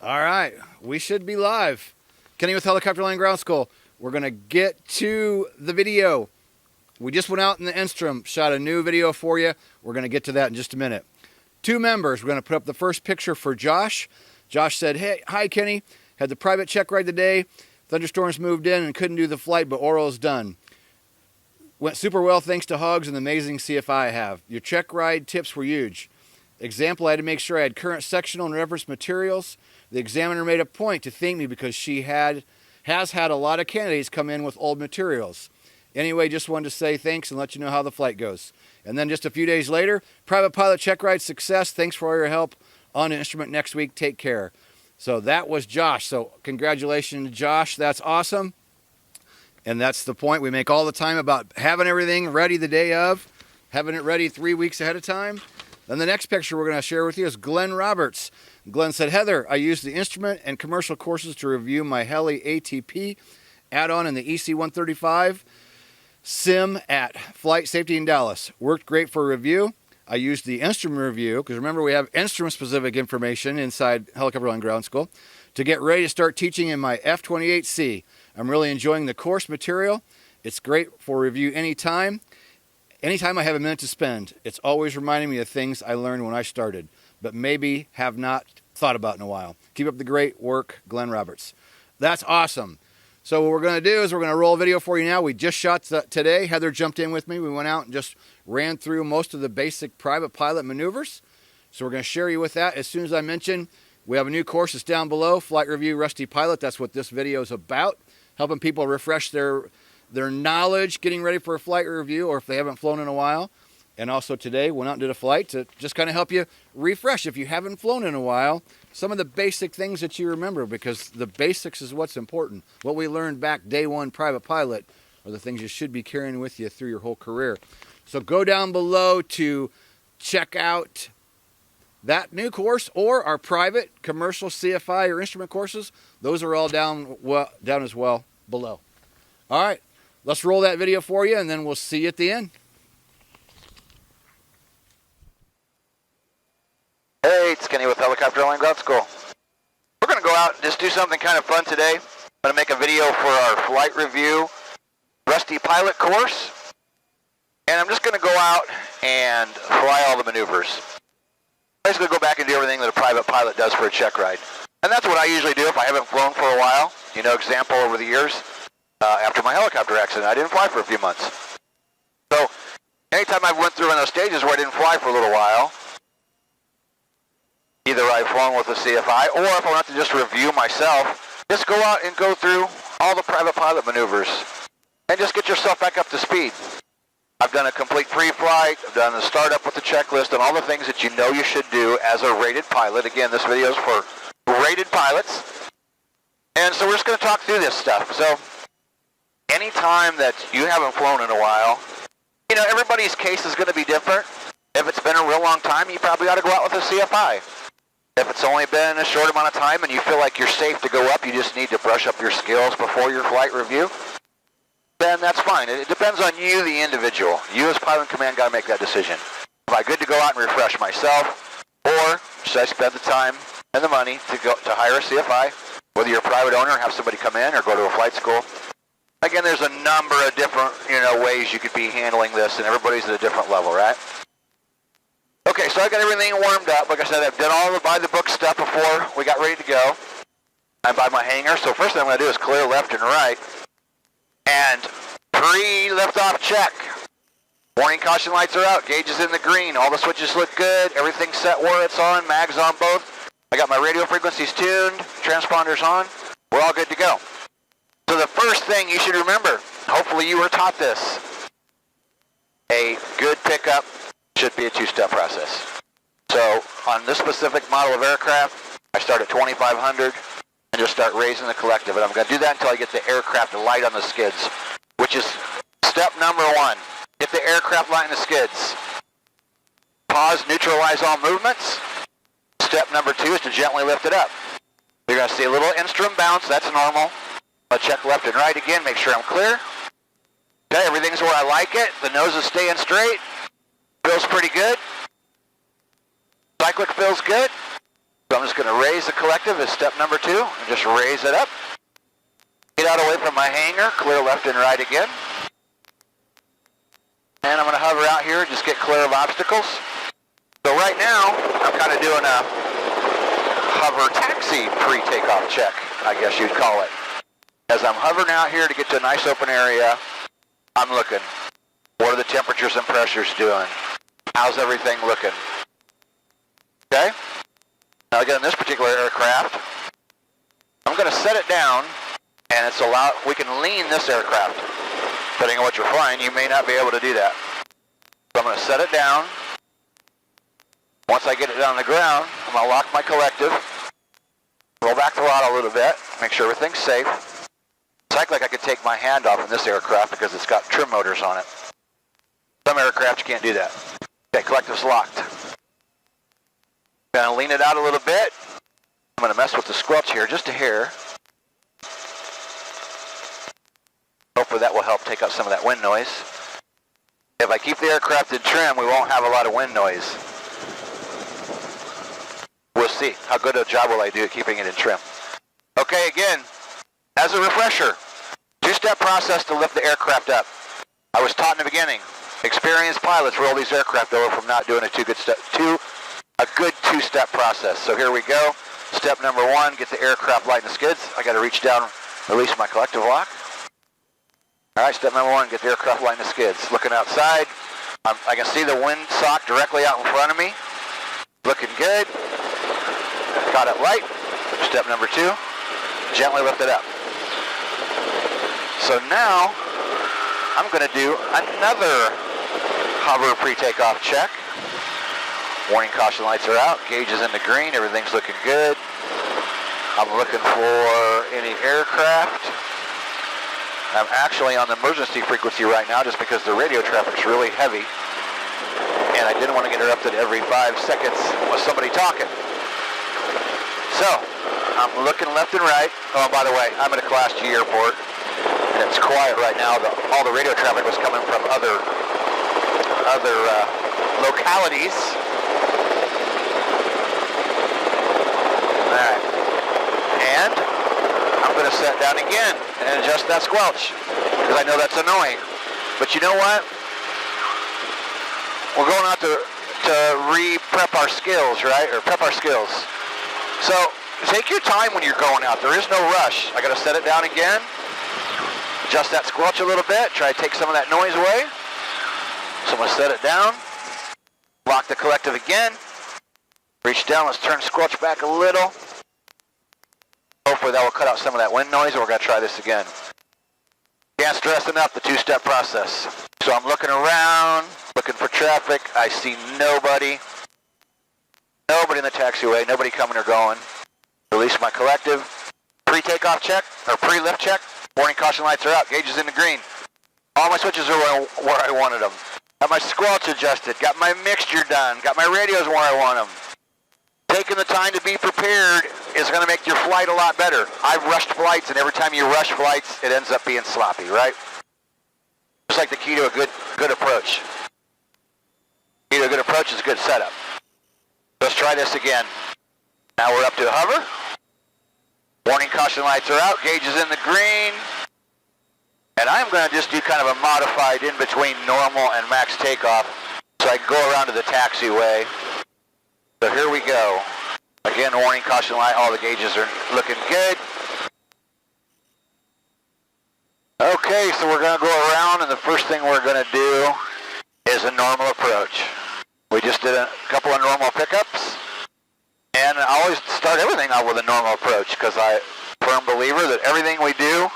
All right, we should be live. Kenny with Helicopter Land Ground School. We're going to get to the video. We just went out in the Enstrom, shot a new video for you. We're going to get to that in just a minute. Two members. We're going to put up the first picture for Josh. Josh said, hey, hi, Kenny. Had the private check ride today. Thunderstorms moved in and couldn't do the flight, but oral's done. Went super well thanks to Hugs and the amazing CFI I have. Your check ride tips were huge. Example, I had to make sure I had current sectional and reference materials. The examiner made a point to thank me because she has had a lot of candidates come in with old materials. Anyway, just wanted to say thanks and let you know how the flight goes. And then just a few days later, private pilot check ride success. Thanks for all your help on the instrument next week. Take care. So that was Josh. So congratulations, Josh. That's awesome. And that's the point we make all the time about having everything ready the day of, having it ready 3 weeks ahead of time. Then the next picture we're going to share with you is Glenn Roberts. Glenn said, Heather, I used the instrument and commercial courses to review my Heli ATP add-on in the EC-135 sim at Flight Safety in Dallas. Worked great for review. I used the instrument review, because remember we have instrument-specific information inside Helicopter Land Ground School, to get ready to start teaching in my F-28C. I'm really enjoying the course material. It's great for review anytime. Anytime I have a minute to spend, it's always reminding me of things I learned when I started, but maybe have not thought about in a while. Keep up the great work, Glenn Roberts. That's awesome. So what we're going to do is we're going to roll a video for you now. We just shot today. Heather jumped in with me. We went out and just ran through most of the basic private pilot maneuvers. So we're going to share you with that. As soon as I mention, we have a new course that's down below, Flight Review Rusty Pilot. That's what this video is about, helping people refresh their knowledge, getting ready for a flight review, or if they haven't flown in a while. And also today, went out and did a flight to just kind of help you refresh, if you haven't flown in a while, some of the basic things that you remember, because the basics is what's important. What we learned back day one private pilot are the things you should be carrying with you through your whole career. So go down below to check out that new course or our private commercial CFI or instrument courses. Those are all down as well below. All right. Let's roll that video for you, and then we'll see you at the end. Hey, it's Kenny with Helicopter Land Ground School. We're going to go out and just do something kind of fun today. I'm going to make a video for our flight review Rusty Pilot course. And I'm just going to go out and fly all the maneuvers. Basically go back and do everything that a private pilot does for a check ride. And that's what I usually do if I haven't flown for a while. You know, example over the years. After my helicopter accident, I didn't fly for a few months. So, anytime I went through one of those stages where I didn't fly for a little while, either I've flown with a CFI, or if I want to just review myself, just go out and go through all the private pilot maneuvers, and just get yourself back up to speed. I've done a complete pre-flight, I've done a startup with the checklist, and all the things that you know you should do as a rated pilot. Again, this video is for rated pilots. And so we're just going to talk through this stuff. So, anytime that you haven't flown in a while, you know, everybody's case is going to be different. If it's been a real long time, you probably ought to go out with a CFI. If it's only been a short amount of time and you feel like you're safe to go up, you just need to brush up your skills before your flight review, then that's fine. It depends on you, the individual. You as pilot in command got to make that decision. Am I good to go out and refresh myself, or should I spend the time and the money to hire a CFI, whether you're a private owner, have somebody come in, or go to a flight school? Again, there's a number of different, ways you could be handling this, and everybody's at a different level, right? Okay, so I got everything warmed up. Like I said, I've done all the by-the-book stuff before we got ready to go. I'm by my hangar, so first thing I'm going to do is clear left and right. And pre-liftoff check. Warning caution lights are out. Gauge is in the green. All the switches look good. Everything's set where it's on. Mags on both. I got my radio frequencies tuned. Transponders on. We're all good to go. So the first thing you should remember, hopefully you were taught this, a good pickup should be a two-step process. So on this specific model of aircraft, I start at 2,500 and just start raising the collective. And I'm going to do that until I get the aircraft light on the skids, which is step number one. Get the aircraft light on the skids. Pause, neutralize all movements. Step number two is to gently lift it up. You're going to see a little instrument bounce. That's normal. I'll check left and right again, make sure I'm clear. Okay, everything's where I like it. The nose is staying straight. Feels pretty good. Cyclic feels good. So So I'm just going to raise the collective as step number 2 and just raise it up. Get out away from my hangar, clear left and right again. And I'm going to hover out here and just get clear of obstacles. So right now, I'm kind of doing a hover taxi pre-takeoff check, I guess you'd call it. As I'm hovering out here to get to a nice open area, I'm looking. What are the temperatures and pressures doing? How's everything looking? Okay? Now again, in this particular aircraft, I'm going to set it down, and it's allowed. We can lean this aircraft. Depending on what you're flying, you may not be able to do that. So I'm going to set it down. Once I get it down on the ground, I'm going to lock my collective, roll back the throttle a little bit, make sure everything's safe. It's like I could take my hand off in this aircraft because it's got trim motors on it. Some aircraft you can't do that. Okay, collective's locked. Gonna lean it out a little bit. I'm gonna mess with the squelch here just a hair. Hopefully that will help take out some of that wind noise. If I keep the aircraft in trim, we won't have a lot of wind noise. We'll see. How good a job will I do at keeping it in trim? Okay, again, as a refresher, 2-step process to lift the aircraft up. I was taught in the beginning, experienced pilots roll these aircraft over from not doing a good 2-step process. So here we go. Step number 1, get the aircraft light in the skids. I got to reach down, release my collective lock. All right, step number 1, get the aircraft light in the skids. Looking outside, I can see the windsock directly out in front of me. Looking good. Got it light. Step number 2, gently lift it up. So now, I'm going to do another hover pre-takeoff check. Warning caution lights are out, gauge is in the green, everything's looking good. I'm looking for any aircraft. I'm actually on the emergency frequency right now just because the radio traffic's really heavy. And I didn't want to get interrupted every 5 seconds with somebody talking. So, I'm looking left and right. Oh, by the way, I'm at a Class G airport. And it's quiet right now. All the radio traffic was coming from other localities. All right. And I'm going to set down again and adjust that squelch because I know that's annoying. But you know what? We're going out to re-prep our skills, right? Or prep our skills. So take your time when you're going out. There is no rush. I got to set it down again. Adjust that squelch a little bit. Try to take some of that noise away. So I'm going to set it down. Lock the collective again. Reach down. Let's turn squelch back a little. Hopefully that will cut out some of that wind noise, or we're going to try this again. Can't stress enough the 2-step process. So I'm looking around, looking for traffic. I see nobody. Nobody in the taxiway. Nobody coming or going. Release my collective. Pre-takeoff check, or pre-lift check. Warning caution lights are out. Gauge is in the green. All my switches are where I wanted them. Got my squelch adjusted. Got my mixture done. Got my radios where I want them. Taking the time to be prepared is going to make your flight a lot better. I've rushed flights, and every time you rush flights, it ends up being sloppy, right? Just like the key to a good approach. Key to a good approach is a good setup. Let's try this again. Now we're up to a hover. Warning caution lights are out. Gauge is in the green. And I'm going to just do kind of a modified in between normal and max takeoff so I can go around to the taxiway. So here we go. Again, warning caution light. All the gauges are looking good. Okay, so we're going to go around, and the first thing we're going to do is a normal approach. We just did a couple of normal pickups. And I always start everything out with a normal approach because I'm a firm believer that everything we do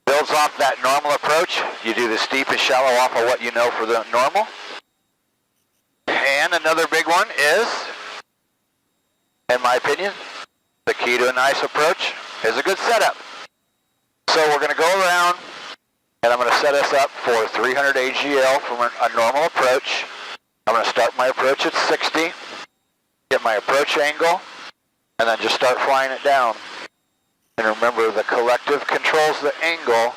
builds off that normal approach. You do the steep and shallow off of what you know for the normal. And another big one is, in my opinion, the key to a nice approach is a good setup. So we're going to go around, and I'm going to set us up for 300 AGL from a normal approach. I'm going to start my approach at 60. Get my approach angle, and then just start flying it down. And remember, the collective controls the angle,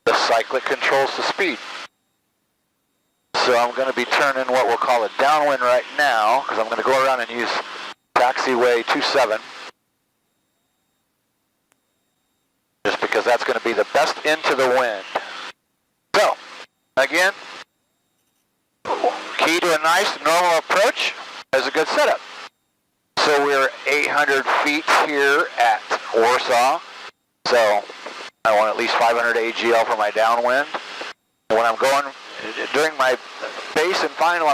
the cyclic controls the speed. So I'm going to be turning what we'll call a downwind right now, because I'm going to go around and use taxiway 27. Just because that's going to be the best into the wind. So, again, key to a nice normal approach is a good setup. So we're 800 feet here at Warsaw. So I want at least 500 AGL for my downwind. And when I'm going, during my base and final,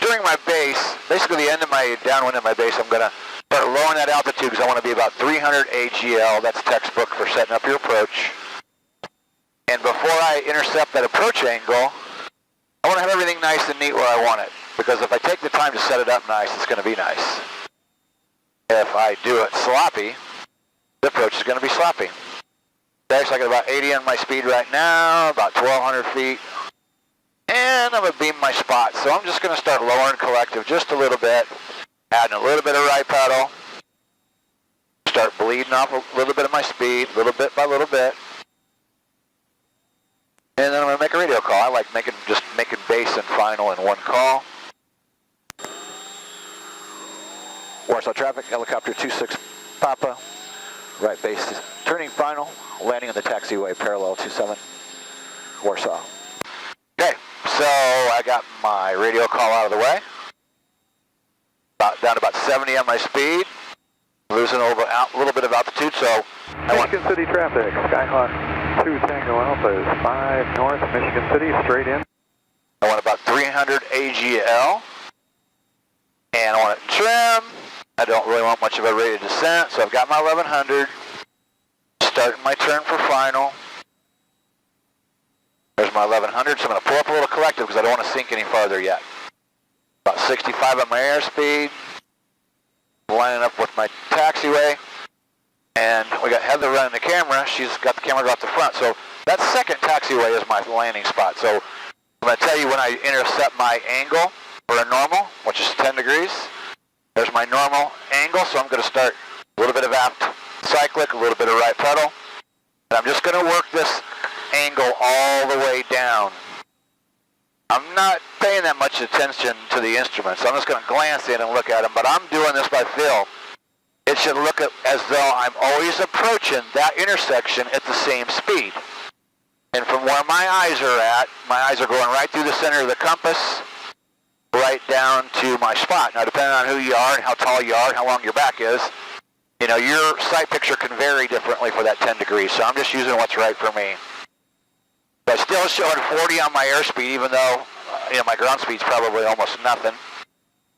during my base, basically the end of my downwind and my base, I'm going to start lowering that altitude because I want to be about 300 AGL. That's textbook for setting up your approach. And before I intercept that approach angle, I want to have everything nice and neat where I want it. Because if I take the time to set it up nice, it's going to be nice. If I do it sloppy, the approach is going to be sloppy. Actually, I got about 80 on my speed right now, about 1,200 feet. And I'm going to beam my spot. So I'm just going to start lowering collective just a little bit, adding a little bit of right pedal. Start bleeding off a little bit of my speed, little bit by little bit. And then I'm going to make a radio call. I like just making base and final in one call. Warsaw traffic, helicopter 26 Papa, right base, turning final, landing on the taxiway, parallel 27, Warsaw. Okay, so I got my radio call out of the way. Down to about 70 on my speed, losing a little bit of altitude, so Michigan City traffic, Skyhawk 2 Tango Alpha is 5 north, Michigan City, straight in. I want about 300 AGL, and I want it trim. I don't really want much of a rate of descent, so I've got my 1100. Starting my turn for final. There's my 1100, so I'm going to pull up a little collective because I don't want to sink any farther yet. About 65 on my airspeed. Lining up with my taxiway. And we got Heather running the camera. She's got the camera off the front. So that second taxiway is my landing spot. So I'm going to tell you when I intercept my angle for a normal, which is 10 degrees. There's my normal angle, so I'm going to start a little bit of aft cyclic, a little bit of right pedal. And I'm just going to work this angle all the way down. I'm not paying that much attention to the instruments. I'm just going to glance in and look at them, but I'm doing this by feel. It should look as though I'm always approaching that intersection at the same speed. And from where my eyes are going right through the center of the compass, right down to my spot. Now, depending on who you are and how tall you are and how long your back is, you know, your sight picture can vary differently for that 10 degrees. So I'm just using what's right for me. But still showing 40 on my airspeed, even though, you know, my ground speed's probably almost nothing.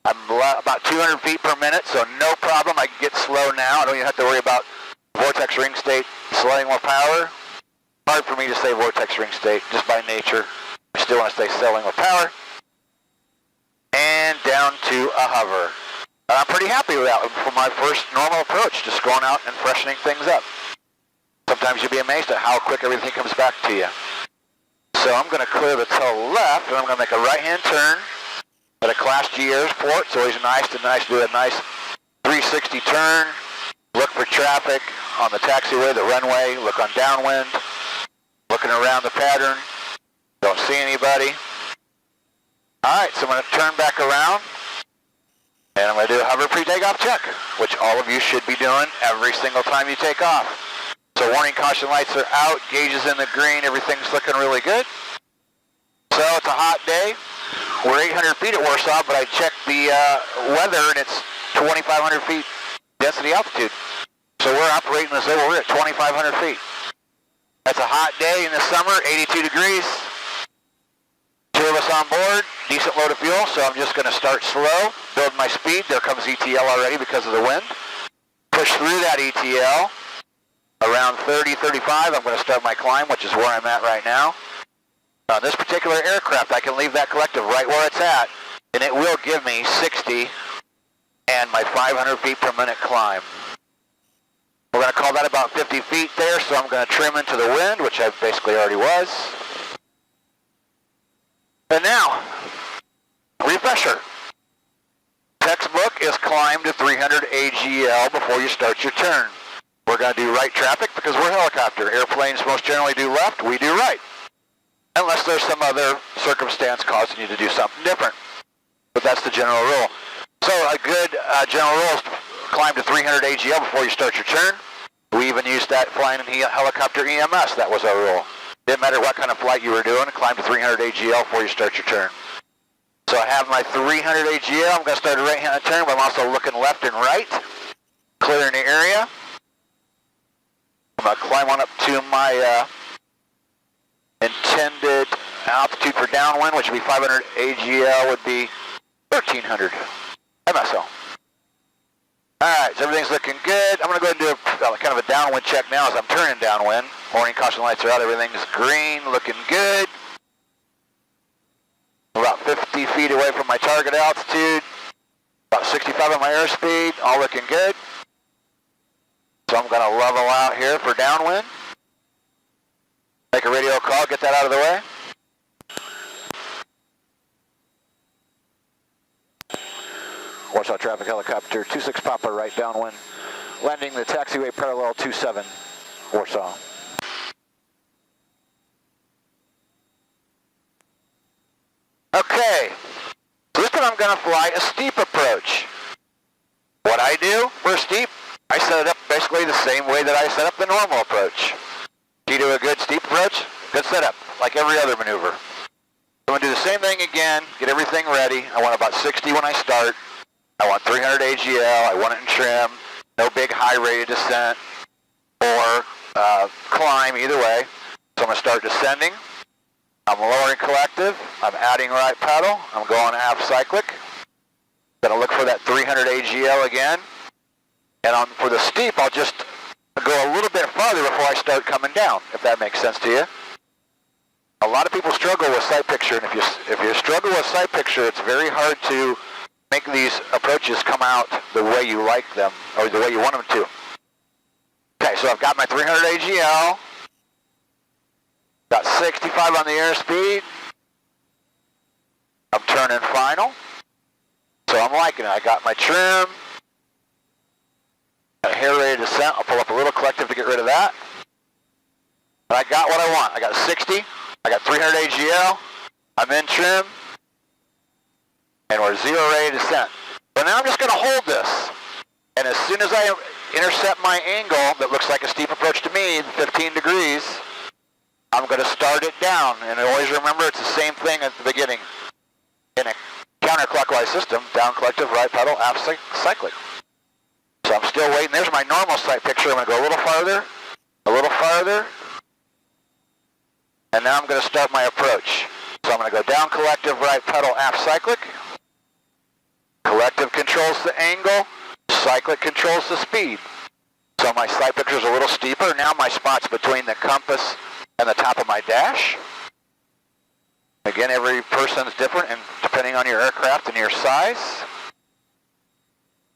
I'm about 200 feet per minute, so no problem. I can get slow now. I don't even have to worry about vortex ring state slowing more power. Hard for me to say vortex ring state, just by nature. I still want to stay slowing with power. And down to a hover. And I'm pretty happy with that for my first normal approach, just going out and freshening things up. Sometimes you'll be amazed at how quick everything comes back to you. So I'm going to clear the tail left, and I'm going to make a right-hand turn at a Class G airport. It's always nice to do a nice 360 turn, look for traffic on the taxiway, the runway, look on downwind, looking around the pattern, don't see anybody. All right, so I'm going to turn back around, and I'm going to do a hover pre-takeoff check, which all of you should be doing every single time you take off. So warning caution lights are out, gauge is in the green, everything's looking really good. So it's a hot day. We're 800 feet at Warsaw, but I checked the weather, and it's 2,500 feet density altitude. So we're operating as though we're at 2,500 feet. That's a hot day in the summer, 82 degrees. 2 of us on board, decent load of fuel, so I'm just going to start slow, build my speed. There comes ETL already because of the wind. Push through that ETL. Around 30, 35, I'm going to start my climb, which is where I'm at right now. On this particular aircraft, I can leave that collective right where it's at, and it will give me 60 and my 500 feet per minute climb. We're going to call that about 50 feet there, so I'm going to trim into the wind, which I basically already was. And now, refresher. Textbook is climb to 300 AGL before you start your turn. We're going to do right traffic because we're a helicopter. Airplanes most generally do left, we do right. Unless there's some other circumstance causing you to do something different. But that's the general rule. So So a good general rule is to climb to 300 AGL before you start your turn. We even used that flying in helicopter EMS. That was our rule. Didn't matter what kind of flight you were doing, climb to 300 AGL before you start your turn. So I have my 300 AGL. I'm going to start a right-handed turn, but I'm also looking left and right, clearing the area. I'm going to climb on up to my intended altitude for downwind, which would be 500 AGL, would be 1300 MSL. Alright, so everything's looking good. I'm going to go ahead and do a kind of a downwind check now as I'm turning downwind. Warning caution lights are out. Everything's green, looking good. About 50 feet away from my target altitude. About 65 on my airspeed, all looking good. So I'm going to level out here for downwind. Make a radio call, get that out of the way. Warsaw traffic helicopter 26 Papa right downwind. Landing the taxiway parallel 27 Warsaw. Okay, so this time I'm going to fly a steep approach. What I do for a steep, I set it up basically the same way that I set up the normal approach. If you do a good steep approach, good setup, like every other maneuver. I'm going to do the same thing again, get everything ready. I want about 60 when I start. I want 300 AGL, I want it in trim, no big high rate of descent or climb, either way. So I'm going to start descending. I'm lowering collective, I'm adding right pedal, I'm going aft cyclic. Going to look for that 300 AGL again. And for the steep, I'll just go a little bit farther before I start coming down, if that makes sense to you. A lot of people struggle with sight picture, and if you struggle with sight picture, it's very hard to make these approaches come out the way you like them, or the way you want them to. Okay, so I've got my 300 AGL, got 65 on the airspeed, I'm turning final, so I'm liking it. I got my trim, got a hair rate of descent, I'll pull up a little collective to get rid of that. But I got what I want. I got 60, I got 300 AGL, I'm in trim, and we're 0 rate of descent. But now I'm just going to hold this. And as soon as I intercept my angle that looks like a steep approach to me, 15 degrees, I'm going to start it down. And always remember, it's the same thing at the beginning. In a counterclockwise system, down collective, right pedal, aft cyclic. So I'm still waiting. There's my normal sight picture. I'm going to go a little farther, and now I'm going to start my approach. So I'm going to go down collective, right pedal, aft cyclic. Collective controls the angle, cyclic controls the speed. So my sight picture is a little steeper. Now my spot's between the compass and the top of my dash. Again, every person's different, and depending on your aircraft and your size.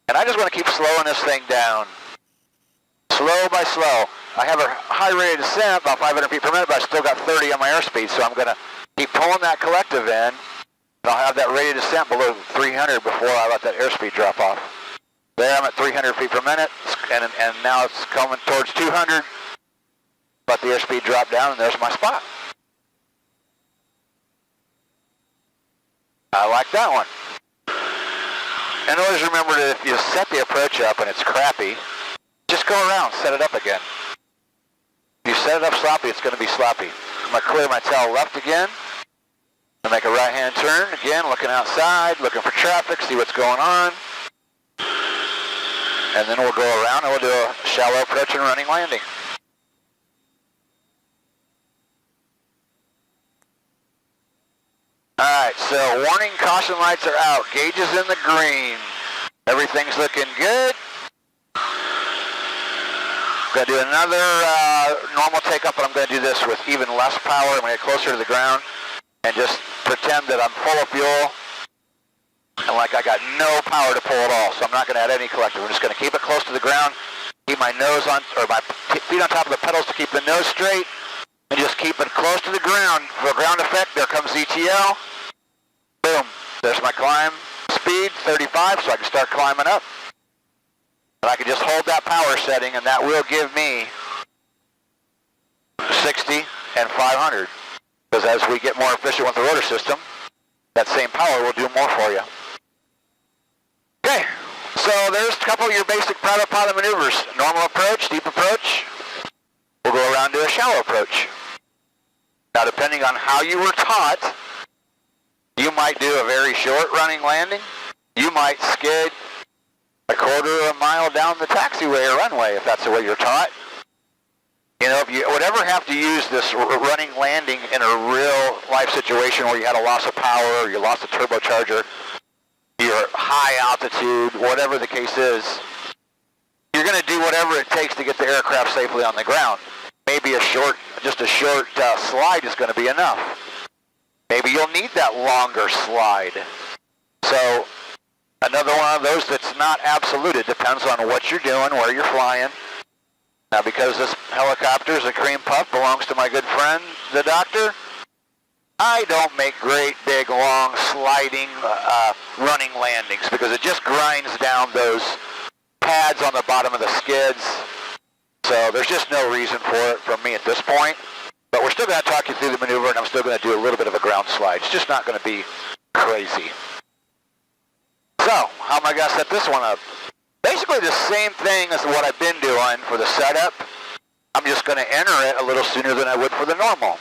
And I just want to keep slowing this thing down. Slow by slow. I have a high rate of descent, about 500 feet per minute, but I still got 30 on my airspeed, so I'm going to keep pulling that collective in. And I'll have that rate of descent below 300 before I let that airspeed drop off. There I'm at 300 feet per minute, and now it's coming towards 200. Let the airspeed drop down, and there's my spot. I like that one. And always remember that if you set the approach up and it's crappy, just go around, set it up again. If you set it up sloppy, it's going to be sloppy. I'm going to clear my tail left again. I'm going to make a right-hand turn, again, looking outside, looking for traffic, see what's going on. And then we'll go around and we'll do a shallow approach and running landing. Alright, so warning caution lights are out. Gauge is in the green. Everything's looking good. I'm going to do another normal takeoff, but I'm going to do this with even less power. I'm going to get closer to the ground and just pretend that I'm full of fuel and like I got no power to pull at all. So I'm not going to add any collective. I'm just going to keep it close to the ground, keep my nose on, or my feet on top of the pedals to keep the nose straight, and just keep it close to the ground. For ground effect, there comes ETL. Boom. There's my climb speed, 35, so I can start climbing up. And I can just hold that power setting, and that will give me 60 and 500. Because as we get more efficient with the rotor system, that same power will do more for you. Okay, So there's a couple of your basic private pilot maneuvers. Normal approach, deep approach. We'll go around to a shallow approach. Now, depending on how you were taught, you might do a very short running landing. You might skid a quarter of a mile down the taxiway or runway if that's the way you're taught. You know, if you would ever have to use this running landing in a real life situation where you had a loss of power or you lost a turbocharger, you're high altitude, whatever the case is, you're going to do whatever it takes to get the aircraft safely on the ground. Maybe just a short slide is going to be enough. Maybe you'll need that longer slide. So another one of those that's not absolute. It depends on what you're doing, where you're flying. Now, because this helicopter is a cream puff, belongs to my good friend, the doctor, I don't make great, big, long, sliding, running landings because it just grinds down those pads on the bottom of the skids. So there's just no reason for it from me at this point. But we're still going to talk you through the maneuver, and I'm still going to do a little bit of a ground slide. It's just not going to be crazy. So, how am I going to set this one up? Basically the same thing as what I've been doing for the setup. I'm just going to enter it a little sooner than I would for the normal,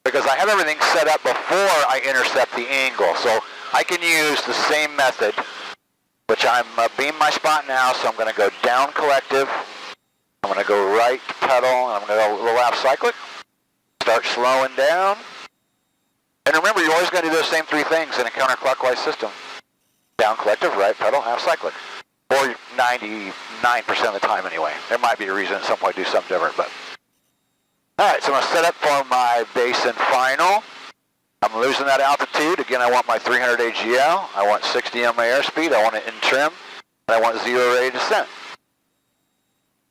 because I have everything set up before I intercept the angle. So I can use the same method, which I'm beam my spot now, so I'm going to go down collective. I'm going to go right pedal, and I'm going to go a little half cyclic. Start slowing down. And remember, you're always going to do those same three things in a counterclockwise system. Down collective, right pedal, half cyclic. Or 99% of the time anyway. There might be a reason at some point to do something different, but. Alright, so I'm going to set up for my base and final. I'm losing that altitude. Again, I want my 300 AGL. I want 60 on my airspeed. I want it in trim. And I want 0 ready descent.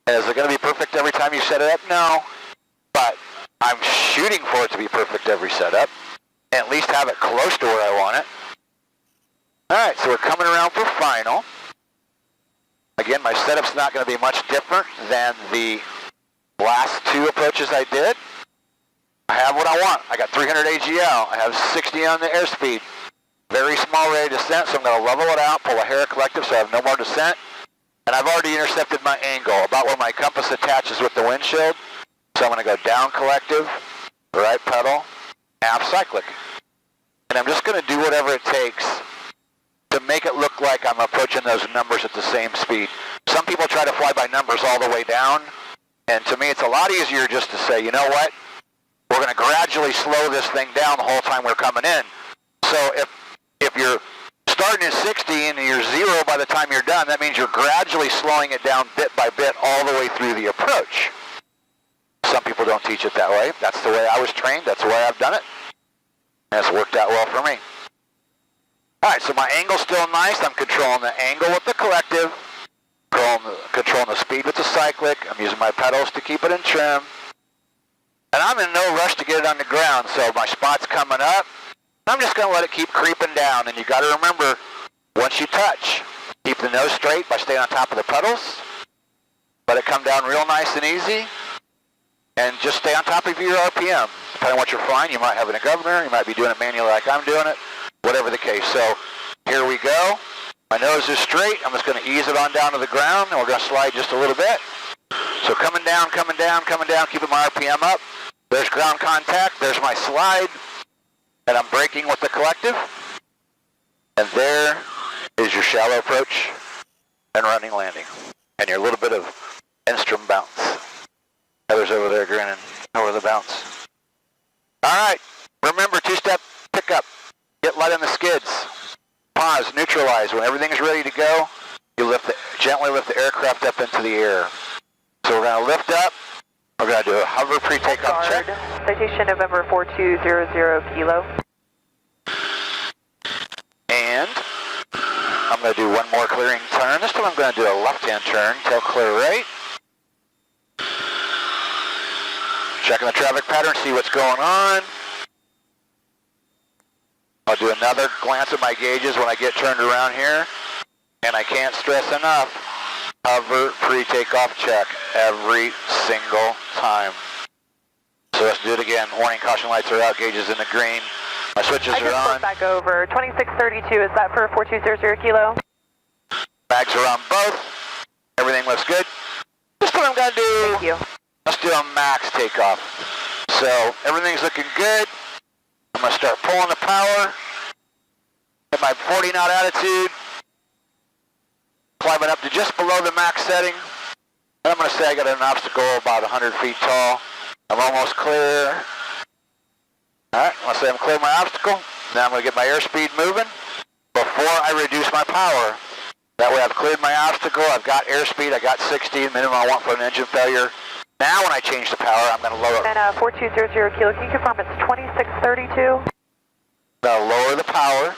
And is it going to be perfect every time you set it up? No. But I'm shooting for it to be perfect every setup. And at least have it close to where I want it. Alright, so we're coming around for final. Again, my setup's not going to be much different than the last two approaches I did. I have what I want. I got 300 AGL. I have 60 on the airspeed. Very small rate of descent, so I'm going to level it out, pull a hair collective so I have no more descent. And I've already intercepted my angle, about where my compass attaches with the windshield. So I'm going to go down collective, right pedal, half cyclic. And I'm just going to do whatever it takes to make it look like I'm approaching those numbers at the same speed. Some people try to fly by numbers all the way down, and to me it's a lot easier just to say, you know what, we're going to gradually slow this thing down the whole time we're coming in. So if you're starting at 60 and you're 0 by the time you're done, that means you're gradually slowing it down bit by bit all the way through the approach. Some people don't teach it that way. That's the way I was trained. That's the way I've done it. And it's worked out well for me. Alright, so my angle's still nice. I'm controlling the angle with the collective, controlling the speed with the cyclic. I'm using my pedals to keep it in trim. And I'm in no rush to get it on the ground, so my spot's coming up. I'm just going to let it keep creeping down. And you got to remember, once you touch, keep the nose straight by staying on top of the pedals. Let it come down real nice and easy. And just stay on top of your RPM. Depending on what you're flying, you might have it in a governor, you might be doing it manually like I'm doing it. Whatever the case. So here we go. My nose is straight. I'm just going to ease it on down to the ground, and we're going to slide just a little bit. So coming down, coming down, coming down, keeping my RPM up. There's ground contact. There's my slide. And I'm braking with the collective. And there is your shallow approach and running landing. And your little bit of instrument bounce. Heather's over there grinning over the bounce. All right. Remember, two-step pickup. Get light on the skids. Pause, neutralize. When everything is ready to go, you gently lift the aircraft up into the air. So we're going to lift up. We're going to do a hover pre-takeoff check. Citation November 4200 Kilo. And I'm going to do one more clearing turn. This time I'm going to do a left-hand turn, tail clear right. Checking the traffic pattern, see what's going on. I'll do another glance at my gauges when I get turned around here. And I can't stress enough, hover pre-takeoff check every single time. So let's do it again. Warning, caution lights are out, gauges in the green. My switches are on. I just back over. 2632, is that for 4200 Kilo? Mags are on both. Everything looks good. Just what I'm going to do. Thank you. Let's do a max takeoff. So everything's looking good. I'm going to start pulling the power. At my 40 knot attitude. Climbing up to just below the max setting. And I'm going to say I got an obstacle about 100 feet tall. I'm almost clear. Alright, I'm going to say I'm clear my obstacle. Now I'm going to get my airspeed moving before I reduce my power. That way I've cleared my obstacle, I've got airspeed, I got 60, minimum I want for an engine failure. Now when I change the power, I'm going to lower. And 4200 kilo, can you confirm it's 2632? I'll lower the power.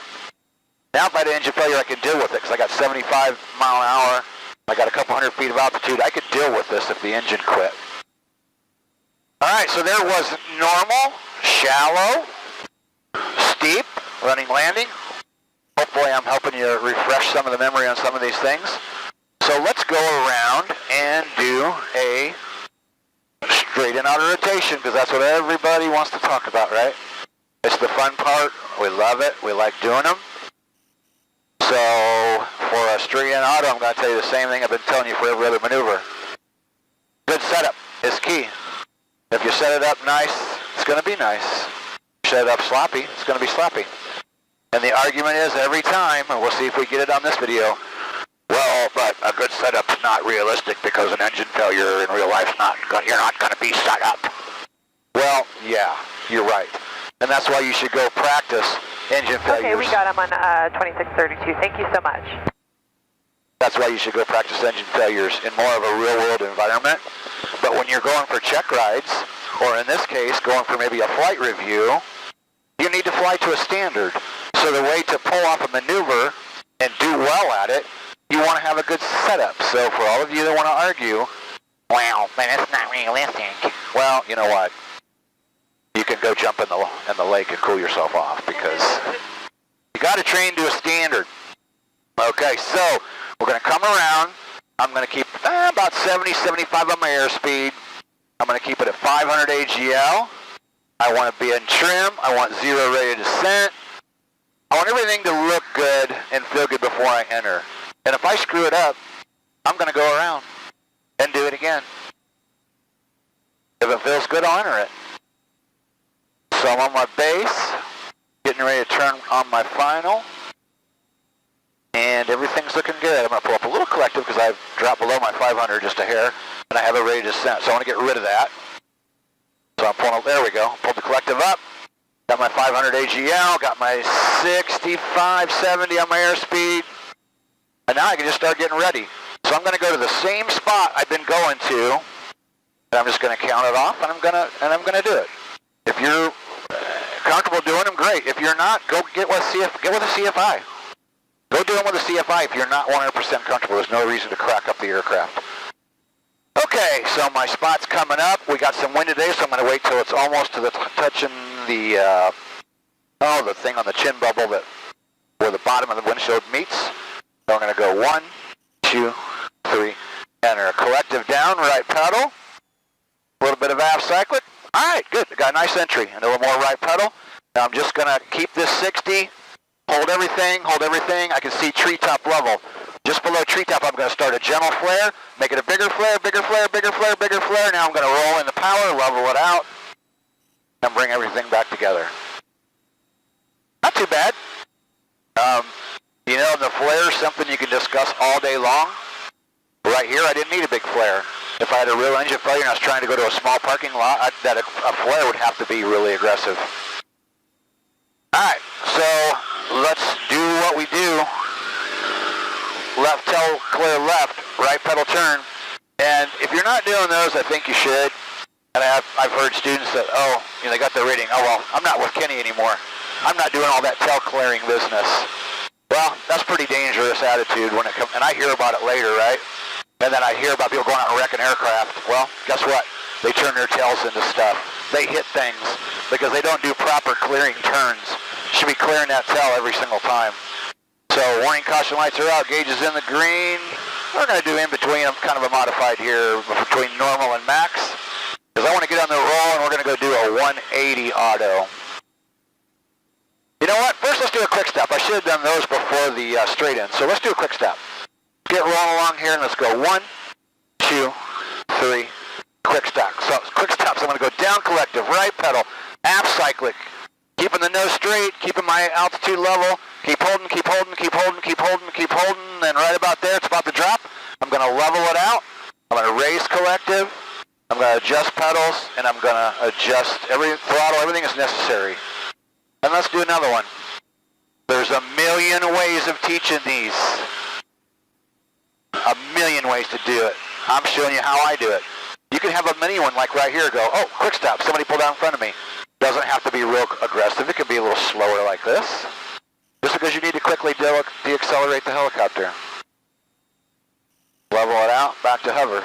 Now if I had an engine failure, I could deal with it because I got 75 mile an hour. I got a couple hundred feet of altitude. I could deal with this if the engine quit. Alright, so there was normal, shallow, steep, running landing. Hopefully I'm helping you refresh some of the memory on some of these things. So let's go around and do a straight in auto rotation because that's what everybody wants to talk about, right? It's the fun part. We love it. We like doing them. So for a straight in auto, I'm going to tell you the same thing I've been telling you for every other maneuver. Good setup is key. If you set it up nice, it's going to be nice. If you set it up sloppy, it's going to be sloppy. And the argument is every time, and we'll see if we get it on this video, well, but a good setup's not realistic because an engine failure in real life's you're not going to be set up. Well, yeah, you're right. And that's why you should go practice engine failures. Okay, we got him on 2632. Thank you so much. That's why you should go practice engine failures in more of a real-world environment. But when you're going for check rides, or in this case, going for maybe a flight review, you need to fly to a standard. So the way to pull off a maneuver and do well at it, you want to have a good setup. So for all of you that want to argue, well, man, that's not realistic. Well, you know what? You can go jump in the lake and cool yourself off because you got to train to a standard. Okay, so we're going to come around. I'm going to keep about 70, 75 on my airspeed. I'm going to keep it at 500 AGL. I want to be in trim. I want 0 rate of descent. I want everything to look good and feel good before I enter. And if I screw it up, I'm going to go around and do it again. If it feels good, I'll enter it. So I'm on my base, getting ready to turn on my final. And everything's looking good. I'm going to pull up a little collective because I've dropped below my 500 just a hair. And I have a rate of descent. So I want to get rid of that. So I'm pulling up, there we go. Pulled the collective up. Got my 500 AGL, got my 65, 70 on my airspeed. And now I can just start getting ready. So I'm going to go to the same spot I've been going to. And I'm just going to count it off and I'm going to do it. If you're comfortable doing them, great. If you're not, go get with a CFI. Go do them with a CFI if you're not 100% comfortable. There's no reason to crack up the aircraft. Okay, so my spot's coming up. We got some wind today, so I'm going to wait till it's almost to the touching the the thing on the chin bubble where the bottom of the windshield meets. So I'm going to go 1, 2, 3, enter. Collective down, right pedal. A little bit of aft cyclic. All right, good. Got a nice entry. And a little more right pedal. Now I'm just going to keep this 60. Hold everything. I can see treetop level. Just below treetop, I'm going to start a gentle flare, make it a bigger flare, bigger flare, bigger flare, bigger flare. Now I'm going to roll in the power, level it out, and bring everything back together. Not too bad. The flare is something you can discuss all day long. Right here, I didn't need a big flare. If I had a real engine failure and I was trying to go to a small parking lot, a flare would have to be really aggressive. All right, so let's do what we do. Left tail clear left, right pedal turn. And if you're not doing those, I think you should. And I've heard students that, they got their rating. Oh, well, I'm not with Kenny anymore. I'm not doing all that tail clearing business. Well, that's pretty dangerous attitude when it comes, and I hear about it later, right? And then I hear about people going out and wrecking aircraft. Well, guess what? They turn their tails into stuff. They hit things because they don't do proper clearing turns. Should be clearing that tail every single time. So warning caution lights are out, gauge is in the green. We're going to do in between, I'm kind of a modified here, between normal and max. Because I want to get on the roll and we're going to go do a 180 auto. You know what, first let's do a quick step. I should have done those before the straight in, so let's do a quick step. Get rolling along here and let's go 1, 2, 3, quick stop. So quick stops, I'm going to go down collective, right pedal, aft cyclic, keeping the nose straight, keeping my altitude level, keep holding, keep holding, keep holding, keep holding, keep holding, and right about there, it's about to drop. I'm going to level it out. I'm going to raise collective. I'm going to adjust pedals, and I'm going to adjust every throttle, everything is necessary. And let's do another one. There's a million ways of teaching these. A million ways to do it. I'm showing you how I do it. You can have a mini one like right here go, oh, quick stop, somebody pulled out in front of me. Doesn't have to be real aggressive. It can be a little slower like this. Just because you need to quickly deaccelerate the helicopter. Level it out, back to hover.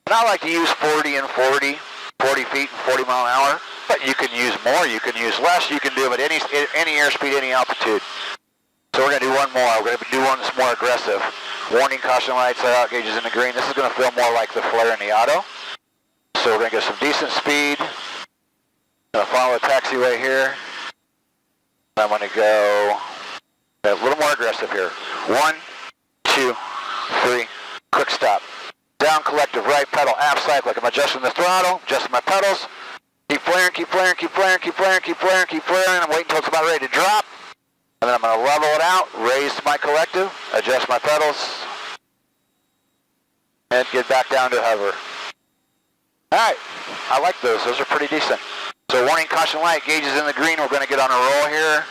And I like to use 40 and 40, 40 feet and 40 mile an hour, but you can use more, you can use less, you can do them at any airspeed, any altitude. So we're going to do one more. We're going to do one that's more aggressive. Warning, caution lights are out, gauges in the green. This is going to feel more like the flare in the auto. So we're going to get some decent speed. I'm going to follow the taxiway here. I'm going to go a little more aggressive here. 1, 2, 3, quick stop. Down collective, right pedal, aft cyclic. I'm adjusting the throttle, adjusting my pedals. Keep flaring, keep flaring, keep flaring, keep flaring, keep flaring, keep flaring. I'm waiting until it's about ready to drop. And then I'm going to level it out, raise my collective, adjust my pedals, and get back down to hover. Alright, I like those. Those are pretty decent. So warning, caution light, gauges in the green. We're going to get on a roll here.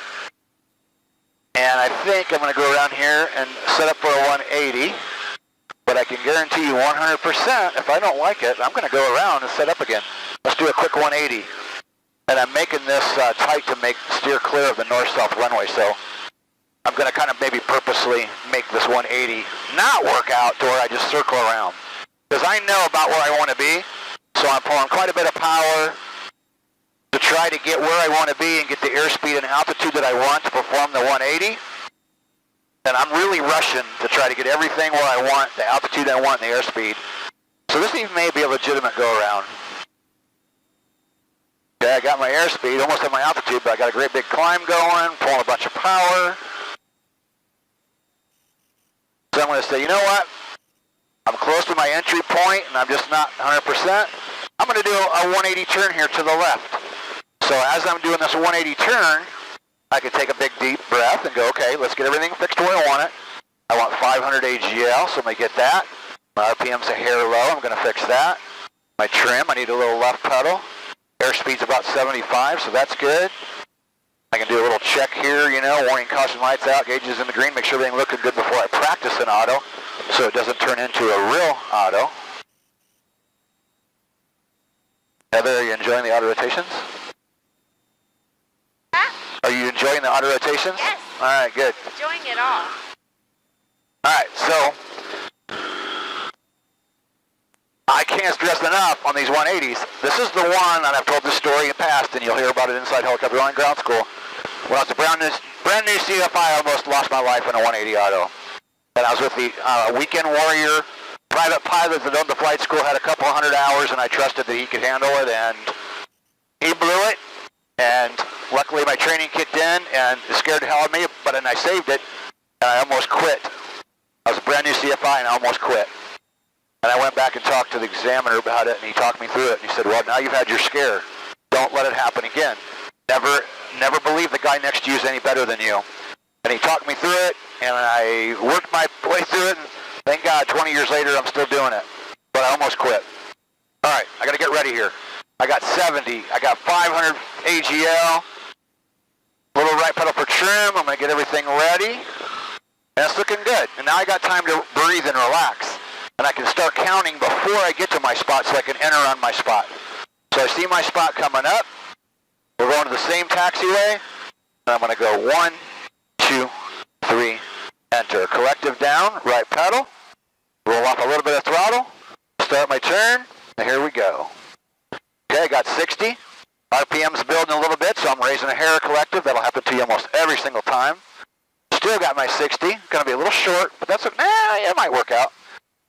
And I think I'm going to go around here and set up for a 180. But I can guarantee you 100%, if I don't like it, I'm going to go around and set up again. Let's do a quick 180. And I'm making this tight to steer clear of the north-south runway. So I'm going to kind of maybe purposely make this 180 not work out to where I just circle around. Because I know about where I want to be. So I'm pulling quite a bit of power to try to get where I want to be and get the airspeed and altitude that I want to perform the 180. And I'm really rushing to try to get everything where I want, the altitude I want, and the airspeed. So this even may be a legitimate go-around. Okay, I got my airspeed, almost at my altitude, but I got a great big climb going, pulling a bunch of power. So I'm going to say, you know what? I'm close to my entry point, and I'm just not 100%. I'm going to do a 180 turn here to the left. So as I'm doing this 180 turn, I can take a big deep breath and go, okay, let's get everything fixed where I want it. I want 500 AGL, so I'm going to get that. My RPM's a hair low, I'm going to fix that. My trim, I need a little left pedal. Airspeed's about 75, so that's good. I can do a little check here, you know, warning, caution lights out, gauges in the green, make sure everything looking good before I practice an auto so it doesn't turn into a real auto. Heather, are you enjoying the auto rotations? Are you enjoying the auto rotations? Yes. All right, good. Enjoying it all. All right, so I can't stress enough on these 180s. This is the one, and I've told this story in the past, and you'll hear about it inside Helicopter Flying Ground School. When I was a brand new CFI, I almost lost my life in a 180 auto. And I was with the weekend warrior, private pilot that owned the flight school, had a couple hundred hours, and I trusted that he could handle it, and he blew it. And luckily my training kicked in, and it scared the hell out of me, but then I saved it, and I almost quit. I was a brand new CFI, and I almost quit. And I went back and talked to the examiner about it, and he talked me through it. And he said, well, now you've had your scare. Don't let it happen again. Never believe the guy next to you is any better than you. And he talked me through it, and I worked my way through it, and thank God, 20 years later, I'm still doing it. But I almost quit. All right, I got to get ready here. I got 70. I got 500 AGL. Little right pedal for trim. I'm going to get everything ready. And it's looking good. And now I got time to breathe and relax. And I can start counting before I get to my spot so I can enter on my spot. So I see my spot coming up. We're going to the same taxiway. And I'm going to go 1, 2, 3, enter. Collective down, right pedal. Roll off a little bit of throttle. Start my turn. And here we go. Okay, I got 60. RPM's building a little bit, so I'm raising a hair collective. That'll happen to you almost every single time. Still got my 60. Going to be a little short, but that's okay. It might work out.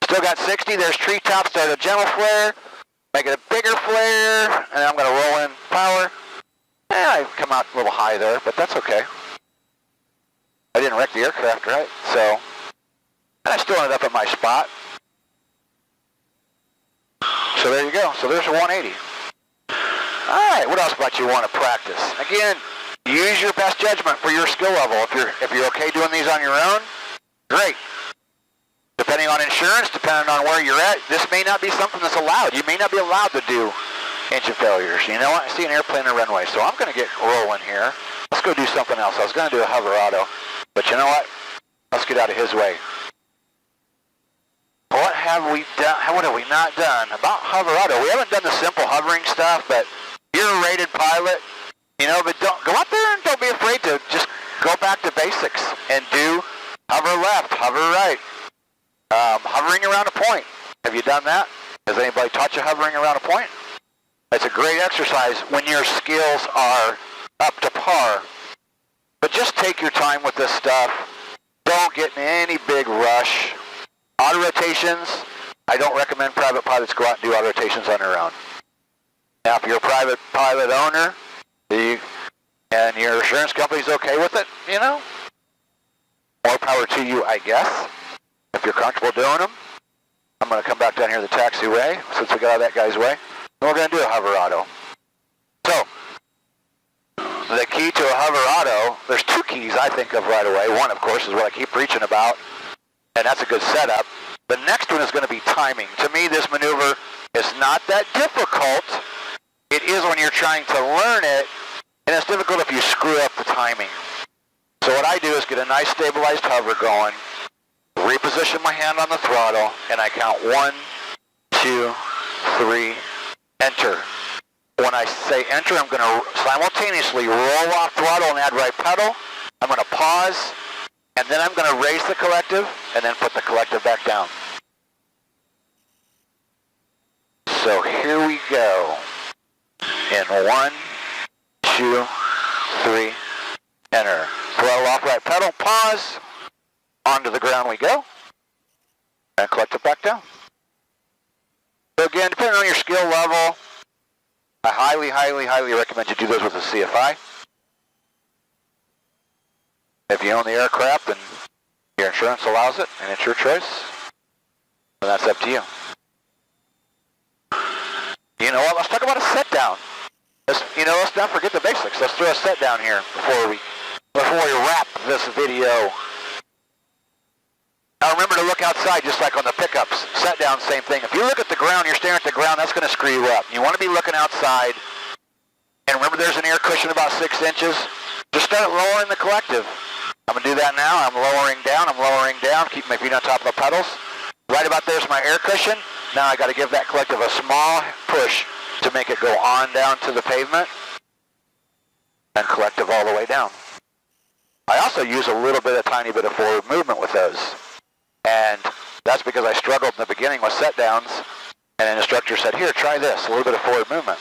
Still got 60. There's treetops. Start a gentle flare. Make it a bigger flare. And I'm going to roll in power. I come out a little high there, but that's okay. I didn't wreck the aircraft, right? So, and I still ended up at my spot. So there you go. So there's a 180. All right, what else might you want to practice? Again, use your best judgment for your skill level. If you're okay doing these on your own, great. Depending on insurance, depending on where you're at, this may not be something that's allowed. You may not be allowed to do engine failures. You know what? I see an airplane in the runway, so I'm going to get rolling here. Let's go do something else. I was going to do a hover auto, but you know what? Let's get out of his way. What have we done? What have we not done about hover auto? We haven't done the simple hovering stuff, but you're a rated pilot, you know, but don't go out there and don't be afraid to just go back to basics and do hover left, hover right, hovering around a point. Have you done that? Has anybody taught you hovering around a point? It's a great exercise when your skills are up to par. But just take your time with this stuff. Don't get in any big rush. Auto rotations, I don't recommend private pilots go out and do auto rotations on their own. Now, if you're a private pilot owner and your insurance company's okay with it, you know, more power to you, I guess. If you're comfortable doing them, I'm going to come back down here to the taxiway since we got out of that guy's way. And we're going to do a hover auto. So, the key to a hover auto, there's two keys I think of right away. One, of course, is what I keep preaching about, and that's a good setup. The next one is going to be timing. To me, this maneuver is not that difficult. It is when you're trying to learn it, and it's difficult if you screw up the timing. So what I do is get a nice stabilized hover going, reposition my hand on the throttle, and I count 1, 2, 3, enter. When I say enter, I'm going to simultaneously roll off throttle and add right pedal. I'm going to pause, and then I'm going to raise the collective, and then put the collective back down. So here we go. In 1, 2, 3, enter. Throttle off right pedal, pause, onto the ground we go, and collective back down. So again, depending on your skill level, I highly, highly, highly recommend you do those with a CFI. If you own the aircraft and your insurance allows it, and it's your choice, then that's up to you. You know what? Let's talk about a set down. Let's not forget the basics. Let's throw a set down here before we wrap this video. Now remember to look outside just like on the pickups. Set down, same thing. If you look at the ground, you're staring at the ground, that's going to screw you up. You want to be looking outside. And remember there's an air cushion about 6 inches. Just start lowering the collective. I'm going to do that now. I'm lowering down, keep my feet on top of the pedals. Right about there's my air cushion. Now I got to give that collective a small push to make it go on down to the pavement and collective all the way down. I also use a tiny bit of forward movement with those. And that's because I struggled in the beginning with set downs, and an instructor said, here, try this, a little bit of forward movement.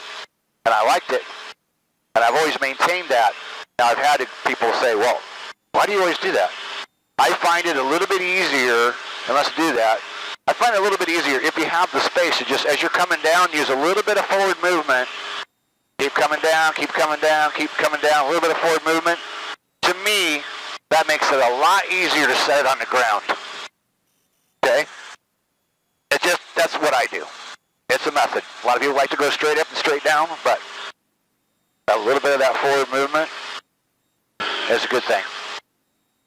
And I liked it, and I've always maintained that. Now I've had people say, well, why do you always do that? I find it a little bit easier, and let's do that. I find it a little bit easier if you have the space to just, as you're coming down, use a little bit of forward movement. Keep coming down, keep coming down, keep coming down, a little bit of forward movement. To me, that makes it a lot easier to set it on the ground. Okay? That's what I do. It's a method. A lot of people like to go straight up and straight down, but a little bit of that forward movement is a good thing.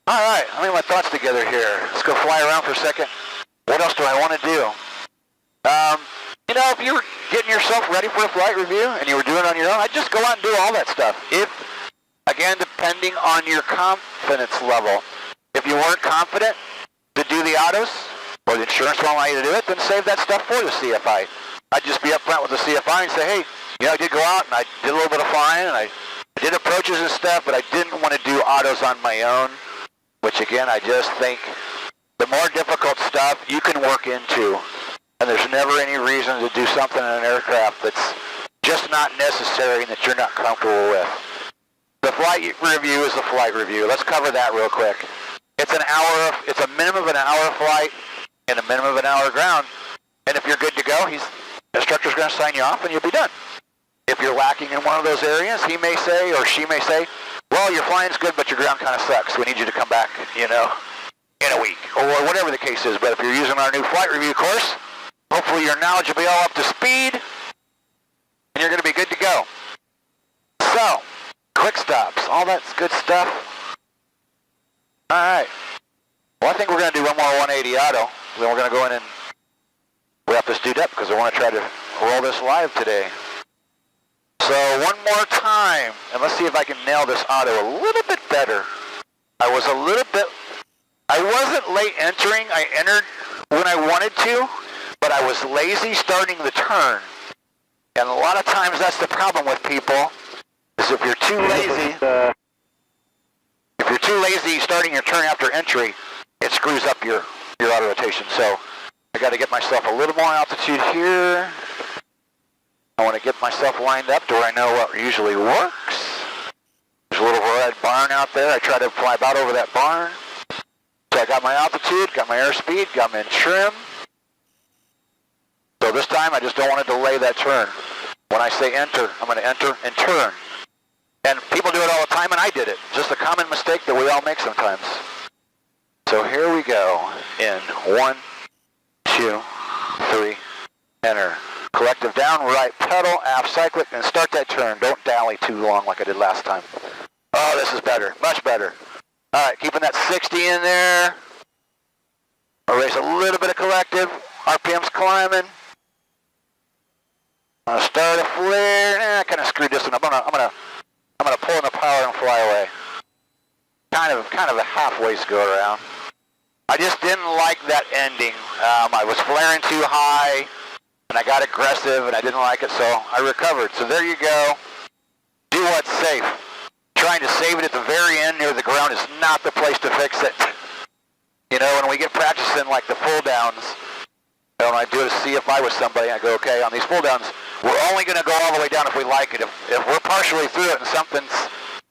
All right, let me get my thoughts together here. Let's go fly around for a second. What else do I want to do? If you were getting yourself ready for a flight review and you were doing it on your own, I'd just go out and do all that stuff. Again, depending on your confidence level. If you weren't confident to do the autos, or the insurance won't allow you to do it, then save that stuff for the CFI. I'd just be upfront with the CFI and say, hey, I did go out and I did a little bit of flying and I did approaches and stuff, but I didn't want to do autos on my own, which again, I just think the more difficult stuff you can work into, and there's never any reason to do something in an aircraft that's just not necessary and that you're not comfortable with. The flight review is the flight review. Let's cover that real quick. It's a minimum of an hour flight and a minimum of an hour ground. And if you're good to go, the instructor's going to sign you off and you'll be done. If you're lacking in one of those areas, he may say or she may say, well, your flying's good, but your ground kind of sucks. We need you to come back, in in a week, or whatever the case is. But if you're using our new flight review course, hopefully your knowledge will be all up to speed, and you're going to be good to go. So, quick stops, all that's good stuff. All right. Well, I think we're going to do one more 180 auto. Then we're going to go in and wrap this dude up because I want to try to roll this live today. So one more time, and let's see if I can nail this auto a little bit better. I wasn't late entering. I entered when I wanted to, but I was lazy starting the turn. And a lot of times that's the problem with people, is if you're too lazy, starting your turn after entry, it screws up your auto rotation. So I got to get myself a little more altitude here. I want to get myself lined up to where I know what usually works. There's a little red barn out there. I try to fly about over that barn. So I got my altitude, got my airspeed, got me in trim. So this time I just don't want to delay that turn. When I say enter, I'm going to enter and turn. And people do it all the time, and I did it. Just a common mistake that we all make sometimes. So here we go. In 1, 2, 3, enter. Collective down, right pedal, aft cyclic, and start that turn. Don't dally too long like I did last time. Oh, this is better, much better. All right, keeping that 60 in there. Erase a little bit of collective. RPM's climbing. I'm gonna start a flare. I kind of screwed this one up. I'm gonna pull in the power and fly away. Kind of a halfway go around. I just didn't like that ending. I was flaring too high, and I got aggressive, and I didn't like it, so I recovered. So there you go. Do what's safe. Trying to save it at the very end near the ground is not the place to fix it. You know, when we get practicing like the full downs, when I do a CFI with somebody, I go, okay, on these full downs, we're only going to go all the way down if we like it. If we're partially through it and something's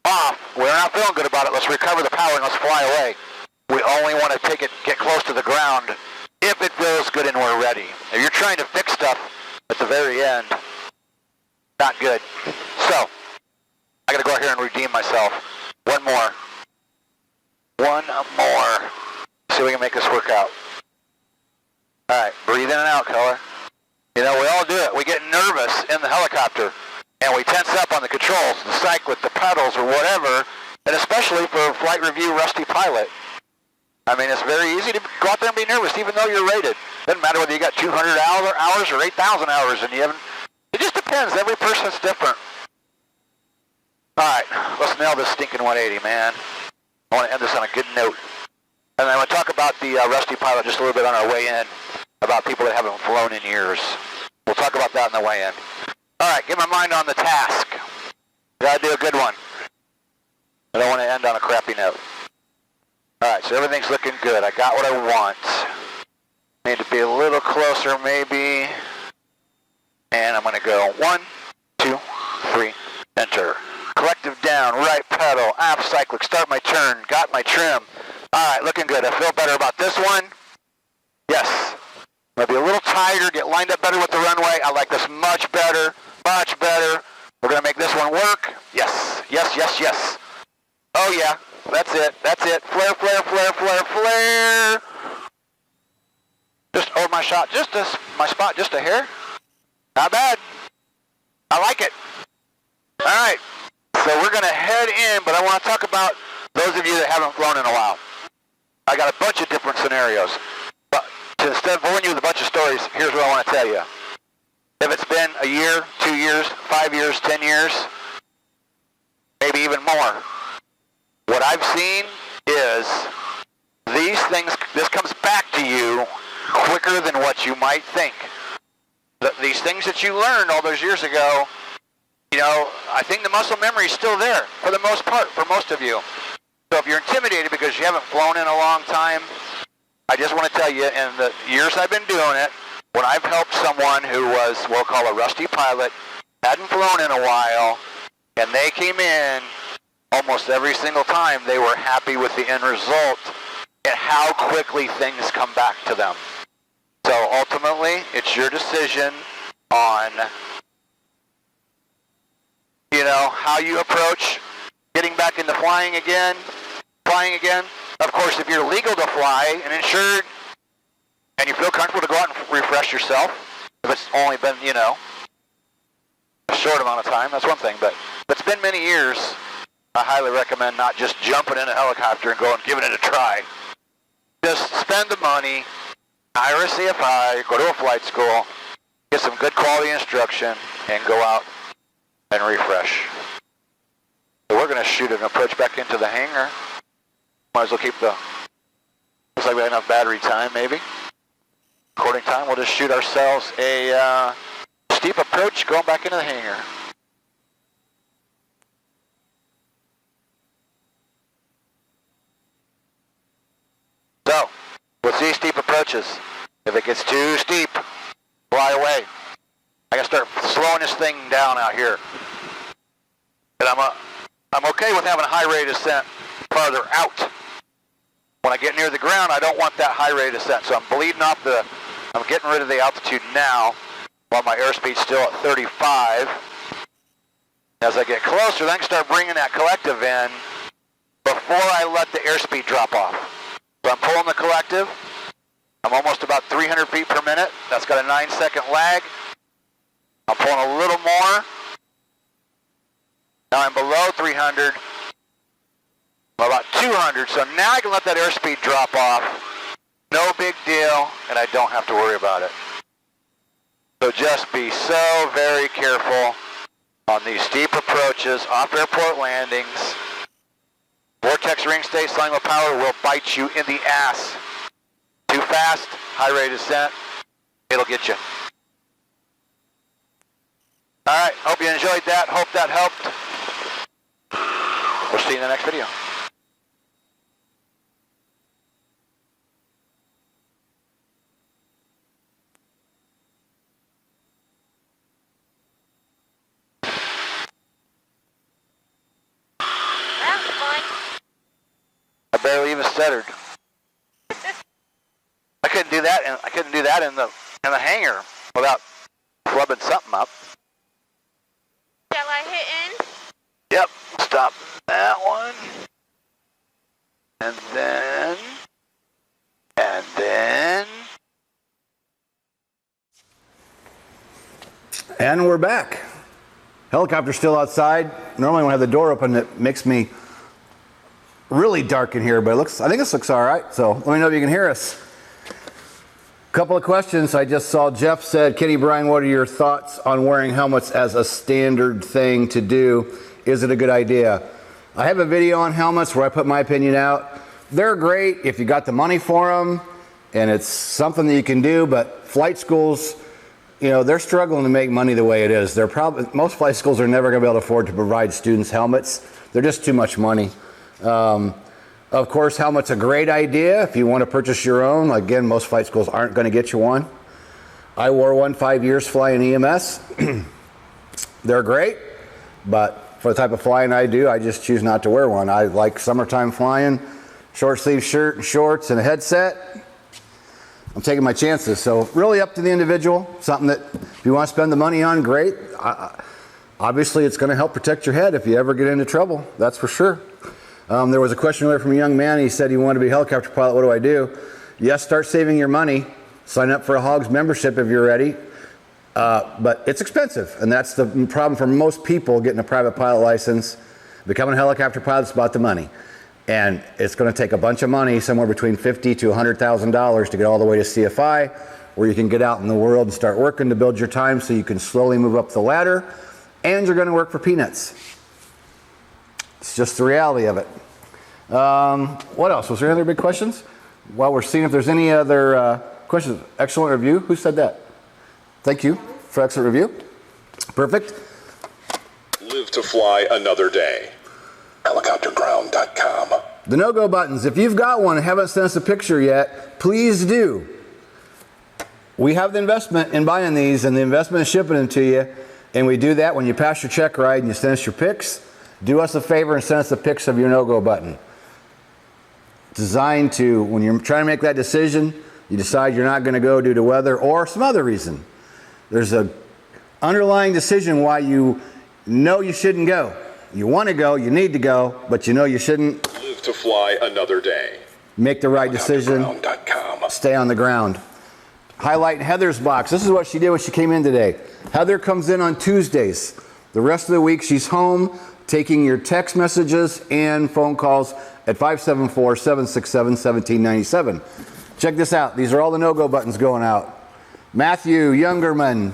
off, we're not feeling good about it, let's recover the power and let's fly away. We only want to get close to the ground if it feels good and we're ready. If you're trying to fix stuff at the very end, not good. So, I got to go out here and redeem myself. One more. See if we can make this work out. All right, breathe in and out, color. You know, we all do it. We get nervous in the helicopter, and we tense up on the controls, the cyclic, the pedals, or whatever, and especially for a flight review rusty pilot. I mean, it's very easy to go out there and be nervous, even though you're rated. Doesn't matter whether you got 200 hours or 8,000 hours, and you haven't. It just depends. Every person's different. All right, let's nail this stinking 180, man. I want to end this on a good note. And I want to talk about the rusty pilot just a little bit on our way in, about people that haven't flown in years. We'll talk about that on the way in. All right, get my mind on the task. Got to do a good one. I don't want to end on a crappy note. All right, so everything's looking good. I got what I want. Need to be a little closer, maybe. And I'm going to go 1, 2, 3, enter. Collective down, right pedal, aft cyclic, start my turn, got my trim. All right, looking good. I feel better about this one. Yes. Maybe a little tighter, get lined up better with the runway. I like this much better, much better. We're going to make this one work. Yes, yes, yes, yes. Oh, yeah. That's it. That's it. Flare, flare, flare, flare, flare. Just over my shot, my spot, just a hair. Not bad. I like it. All right. So we're going to head in, but I want to talk about those of you that haven't flown in a while. I got a bunch of different scenarios. But instead of boring you with a bunch of stories, here's what I want to tell you. If it's been a year, 2 years, 5 years, 10 years, maybe even more, what I've seen is these things, this comes back to you quicker than what you might think. These things that you learned all those years ago, you know, I think the muscle memory is still there for the most part, for most of you. So if you're intimidated because you haven't flown in a long time, I just want to tell you, in the years I've been doing it, when I've helped someone who was what we'll call a rusty pilot, hadn't flown in a while, and they came in, almost every single time they were happy with the end result and how quickly things come back to them. So ultimately, it's your decision on, you know, how you approach getting back into flying again. Of course, if you're legal to fly and insured and you feel comfortable to go out and refresh yourself, if it's only been, you know, a short amount of time, that's one thing. But if it's been many years, I highly recommend not just jumping in a helicopter and going and giving it a try. Just spend the money, hire a CFI, go to a flight school, get some good quality instruction, and go out and refresh. So we're going to shoot an approach back into the hangar. Might as well keep the, looks like we have enough battery time maybe. Recording time, we'll just shoot ourselves a steep approach going back into the hangar. So, with these steep approaches, if it gets too steep, fly away. I gotta start slowing this thing down out here. And I'm okay with having a high rate of descent farther out. When I get near the ground, I don't want that high rate of descent. So I'm bleeding off I'm getting rid of the altitude now while my airspeed's still at 35. As I get closer, then I can start bringing that collective in before I let the airspeed drop off. So I'm pulling the collective. I'm almost about 300 feet per minute. That's got a 9-second lag. I'm pulling a little more. Now I'm below 300. I'm about 200. So now I can let that airspeed drop off. No big deal, and I don't have to worry about it. So just be so very careful on these steep approaches, off-airport landings. Vortex ring state sliding with power will bite you in the ass. Too fast, high rate of descent, it'll get you. All right, hope you enjoyed that. Hope that helped. We'll see you in the next video. I barely even stuttered. I couldn't do that, and I couldn't do that in the hangar without flubbing something up. Shall I hit in? Yep, stop that one. And then. And we're back. Helicopter's still outside. Normally when I have the door open, it makes me really dark in here, but I think this looks all right. So let me know if you can hear us. Couple of questions. I just saw Jeff said, Kenny, Brian, what are your thoughts on wearing helmets as a standard thing to do? Is it a good idea? I have a video on helmets where I put my opinion out. They're great if you got the money for them and it's something that you can do, but flight schools, you know, they're struggling to make money the way it is. Most flight schools are never going to be able to afford to provide students helmets. They're just too much money. Of course, helmet's a great idea if you want to purchase your own. Again, most flight schools aren't going to get you one. I wore one 5 years flying EMS. They're great, but for the type of flying I do, I just choose not to wear one. I like summertime flying, short sleeve shirt and shorts and a headset. I'm taking my chances. So really up to the individual. Something that if you want to spend the money on, great. Obviously, it's going to help protect your head if you ever get into trouble. That's for sure. There was a question earlier from a young man. He said he wanted to be a helicopter pilot. What do I do? Yes, start saving your money. Sign up for a HOGS membership if you're ready. But it's expensive, and that's the problem for most people getting a private pilot license. Becoming a helicopter pilot is about the money. And it's going to take a bunch of money, somewhere between $50,000 to $100,000 to get all the way to CFI, where you can get out in the world and start working to build your time so you can slowly move up the ladder, and you're going to work for peanuts. It's just the reality of it. What else? Was there any other big questions? While we're seeing if there's any other questions. Excellent review. Who said that? Thank you for excellent review. Perfect. Live to fly another day. Helicopterground.com. The no-go buttons. If you've got one and haven't sent us a picture yet, please do. We have the investment in buying these and the investment in shipping them to you. And we do that when you pass your check ride and you send us your pics. Do us a favor and send us the pics of your no-go button. Designed to, when you're trying to make that decision, you decide you're not going to go due to weather or some other reason. There's an underlying decision why you know you shouldn't go. You want to go, you need to go, but you know you shouldn't. Live to fly another day. make the right decision, stay on the ground. Highlight Heather's box. This is what she did when she came in today. Heather comes in on Tuesdays. The rest of the week she's home taking your text messages and phone calls at 574-767-1797. Check this out. These are all the no-go buttons going out. Matthew Youngerman,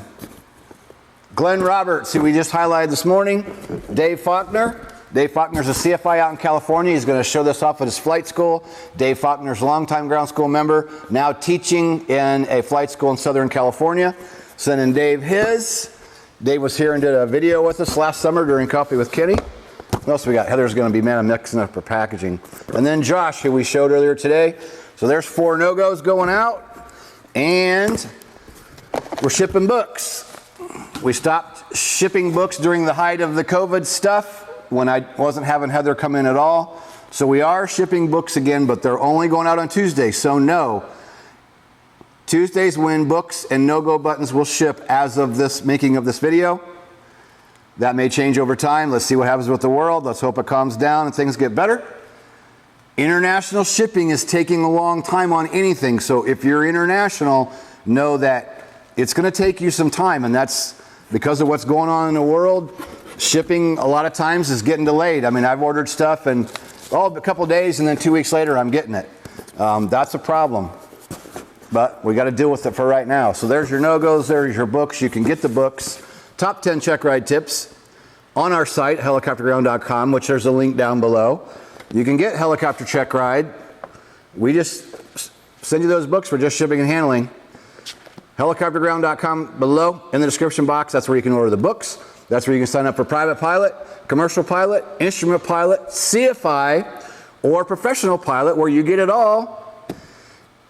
Glenn Roberts, who we just highlighted this morning, Dave Faulkner. Dave Faulkner's a CFI out in California. He's going to show this off at his flight school. Dave Faulkner's a longtime ground school member, now teaching in a flight school in Southern California. Sending Dave his. Dave was here and did a video with us last summer during Coffee with Kenny. What else we got? Heather's going to be, man, I'm mixing up her packaging. And then Josh, who we showed earlier today. So there's 4 no-goes going out. And we're shipping books. We stopped shipping books during the height of the COVID stuff when I wasn't having Heather come in at all. So we are shipping books again, but they're only going out on Tuesday. So no, Tuesdays when books and no-go buttons will ship as of this making of this video. That may change over time. Let's see what happens with the world. Let's hope it calms down and things get better. International shipping is taking a long time on anything. So if you're international, know that it's going to take you some time, and that's because of what's going on in the world. Shipping a lot of times is getting delayed. I mean, I've ordered stuff and a couple days and then 2 weeks later I'm getting it. That's a problem. But we got to deal with it for right now. So there's your no-goes, there's your books. You can get the books. Top 10 check ride tips on our site, helicopterground.com, which there's a link down below. You can get helicopter check ride. We just send you those books for just shipping and handling. Helicopterground.com below in the description box. That's where you can order the books. That's where you can sign up for private pilot, commercial pilot, instrument pilot, CFI, or professional pilot, where you get it all.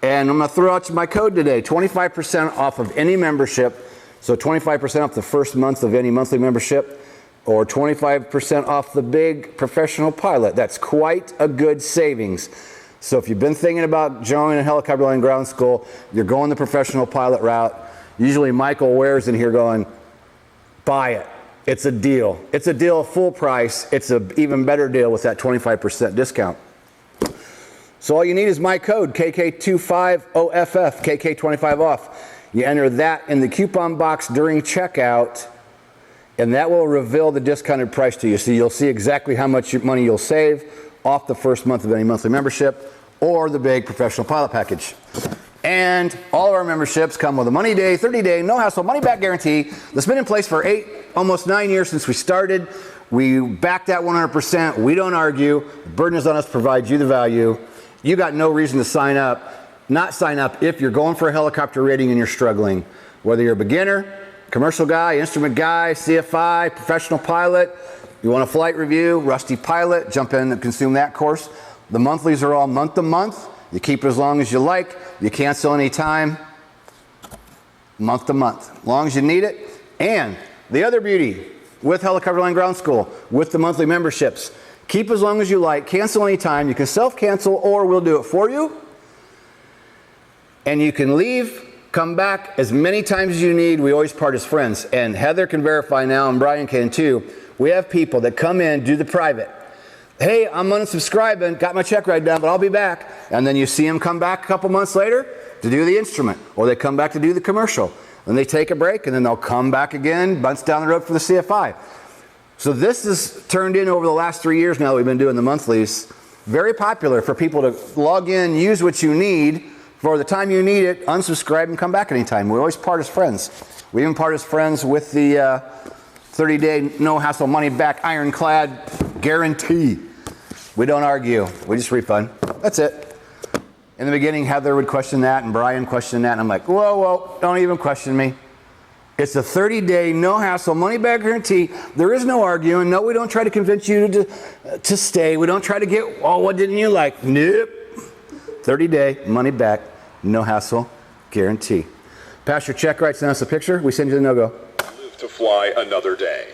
And I'm going to throw out my code today, 25% off of any membership. So 25% off the first month of any monthly membership, or 25% off the big professional pilot. That's quite a good savings. So if you've been thinking about joining Helicopter Line Ground School, you're going the professional pilot route. Usually Michael Ware's in here going, buy it. It's a deal. It's a deal full price. It's an even better deal with that 25% discount. So all you need is my code, KK25OFF, KK25 off. You enter that in the coupon box during checkout, and that will reveal the discounted price to you. So you'll see exactly how much money you'll save off the first month of any monthly membership or the big professional pilot package. And all of our memberships come with a money day, 30-day, no-hassle, money-back guarantee that's been in place for almost 9 years since we started. We back that 100%. We don't argue. The burden is on us to provide you the value. You got no reason to not sign up if you're going for a helicopter rating and you're struggling. Whether you're a beginner, commercial guy, instrument guy, CFI, professional pilot, you want a flight review, rusty pilot, jump in and consume that course. The monthlies are all month to month. You keep it as long as you like. You cancel any time, month to month, as long as you need it. And the other beauty with Helicopter Line Ground School, with the monthly memberships, keep as long as you like, cancel any time. You can self-cancel or we'll do it for you. And you can leave, come back as many times as you need. We always part as friends. And Heather can verify now, and Brian can too. We have people that come in, do the private. Hey, I'm unsubscribing, got my check ride done, but I'll be back. And then you see them come back a couple months later to do the instrument, or they come back to do the commercial. Then they take a break, and then they'll come back again, months down the road for the CFI. So this has turned in over the last 3 years now that we've been doing the monthlies. Very popular for people to log in, use what you need for the time you need it, unsubscribe, and come back anytime. We always part as friends. We even part as friends with the 30-day, no-hassle, money-back, ironclad guarantee. We don't argue. We just refund. That's it. In the beginning, Heather would question that, and Brian questioned that, and I'm like, whoa, don't even question me. It's a 30-day, no-hassle, money-back guarantee. There is no arguing. No, we don't try to convince you to stay. We don't try to get, what didn't you like? Nope. 30-day, money-back, no-hassle, guarantee. Pass your check right, send us a picture. We send you the no-go. Live to fly another day.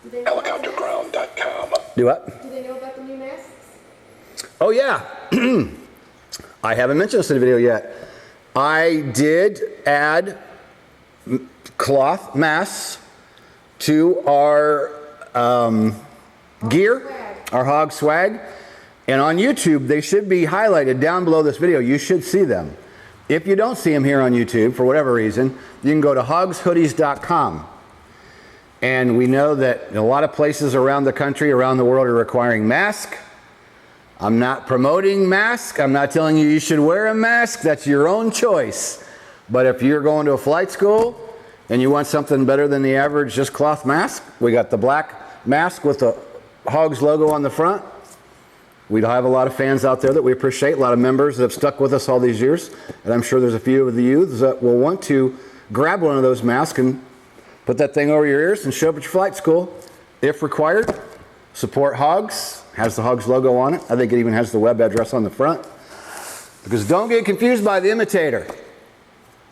Helicopterground.com. Do what? Do they know about the new masks? Oh, yeah. I haven't mentioned this in the video yet. I did add cloth masks to our gear, our hog swag. And on YouTube, they should be highlighted down below this video. You should see them. If you don't see them here on YouTube, for whatever reason, you can go to hogshoodies.com. And we know that a lot of places around the country, around the world, are requiring masks. I'm not promoting masks. I'm not telling you you should wear a mask. That's your own choice. But if you're going to a flight school and you want something better than the average just cloth mask, we got the black mask with the Hogs logo on the front. We have a lot of fans out there that we appreciate, a lot of members that have stuck with us all these years. And I'm sure there's a few of the youths that will want to grab one of those masks and put that thing over your ears and show up at your flight school if required. Support Hogs. Has the Hogs logo on it. I think it even has the web address on the front. Because don't get confused by the imitator.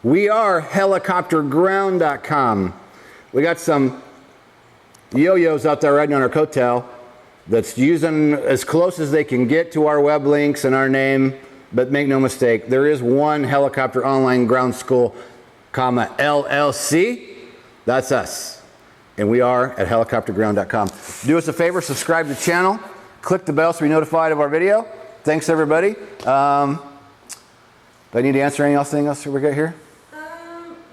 We are helicopterground.com. We got some yo-yos out there riding on our coattail that's using as close as they can get to our web links and our name. But make no mistake, there is one helicopter online ground school, LLC. That's us. And we are at helicopterground.com. Do us a favor, subscribe to the channel. Click the bell so you're notified of our video. Thanks, everybody. Do I need to answer anything else we got here?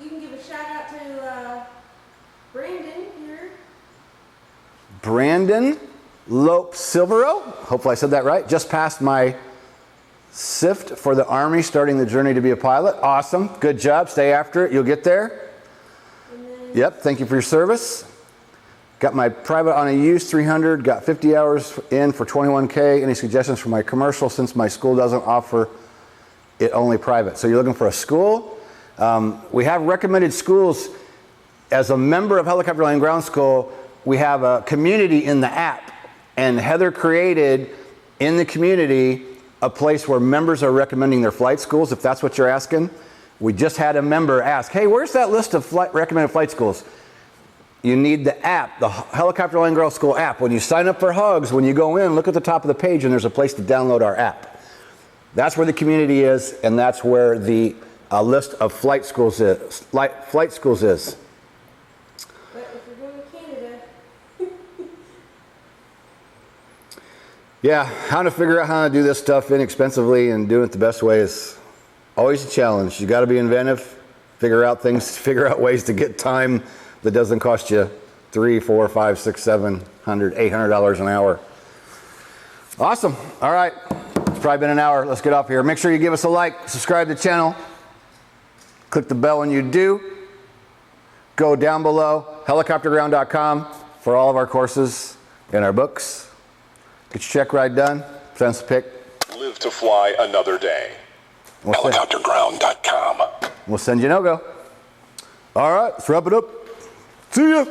You can give a shout out to Brandon here. Brandon Lope Silvero. Hopefully I said that right. Just passed my SIFT for the Army, starting the journey to be a pilot. Awesome. Good job. Stay after it. You'll get there. Yep. Thank you for your service. Got my private on a used 300, got 50 hours in for 21K. Any suggestions for my commercial since my school doesn't offer it, only private? So you're looking for a school? We have recommended schools. As a member of Helicopter Land Ground School, we have a community in the app. And Heather created in the community a place where members are recommending their flight schools, if that's what you're asking. We just had a member ask, hey, where's that list of recommended flight schools? You need the app, the Helicopter Land Ground School app. When you sign up for Hogs, when you go in, look at the top of the page and there's a place to download our app. That's where the community is, and that's where the list of flight schools is. Flight schools is. But if you're going to Canada... Yeah, how to figure out how to do this stuff inexpensively and doing it the best way is always a challenge. You got to be inventive, figure out ways to get time that doesn't cost you $300, $400, $500, $600, $700, $800 an hour. Awesome. All right. It's probably been an hour. Let's get off here. Make sure you give us a like, subscribe to the channel, click the bell when you do. Go down below, helicopterground.com for all of our courses and our books. Get your check ride done. Send us a pic. Live to fly another day. Helicopterground.com. We'll send you no-go. All right. Let's wrap it up. See ya.